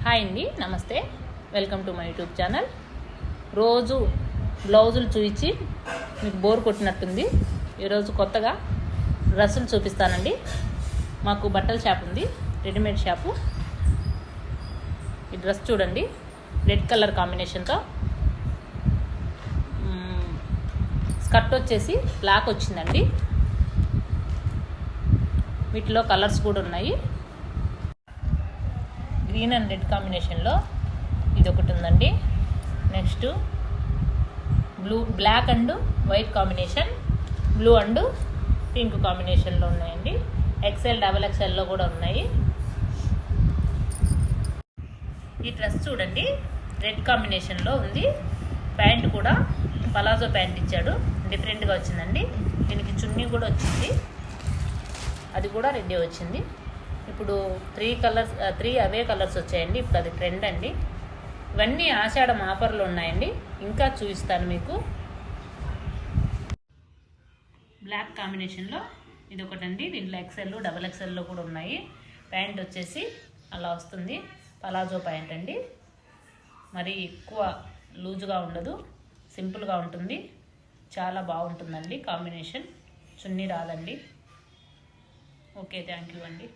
Hi అండి, నమస్తే. Welcome to my YouTube channel. రోజు బ్లౌజులు చూపించి మీకు బోర్ కొట్టినట్టుంది. ఈరోజు కొత్తగా డ్రెస్సులు చూపిస్తానండి. మాకు బట్టల షాప్ ఉంది, రెడీమేడ్ షాపు. ఈ డ్రెస్ చూడండి, రెడ్ కలర్ కాంబినేషన్తో. స్కర్ట్ వచ్చేసి బ్లాక్ వచ్చిందండి. వీటిలో కలర్స్ కూడా ఉన్నాయి. గ్రీన్ అండ్ రెడ్ కాంబినేషన్లో ఇది ఒకటి ఉందండి. Next black and white combination, blue and pink కాంబినేషన్లో ఉన్నాయండి. ఎక్సెల్, డబల్ ఎక్సెల్లో కూడా ఉన్నాయి. ఈ డ్రెస్ చూడండి, రెడ్ కాంబినేషన్లో ఉంది. ప్యాంట్ కూడా పలాజో ప్యాంట్ ఇచ్చాడు, డిఫరెంట్గా వచ్చిందండి. దీనికి చున్నీ కూడా వచ్చింది, అది కూడా రెడ్డి వచ్చింది. ఇప్పుడు త్రీ అవే కలర్స్ వచ్చాయండి. ఇప్పుడు అది ట్రెండ్ అండి. ఇవన్నీ ఆషాఢం ఆఫర్లు ఉన్నాయండి. ఇంకా చూపిస్తాను మీకు. బ్లాక్ కాంబినేషన్లో ఇది ఒకటండి. దీంట్లో ఎక్సెల్, డబల్ ఎక్సెల్లో కూడా ఉన్నాయి. ప్యాంట్ వచ్చేసి అలా వస్తుంది, పలాజో ప్యాంట్ అండి. మరి ఎక్కువ లూజుగా ఉండదు, సింపుల్గా ఉంటుంది. చాలా బాగుంటుందండి కాంబినేషన్. చున్నీ రాదండి. ఓకే, థ్యాంక్ యూ అండి.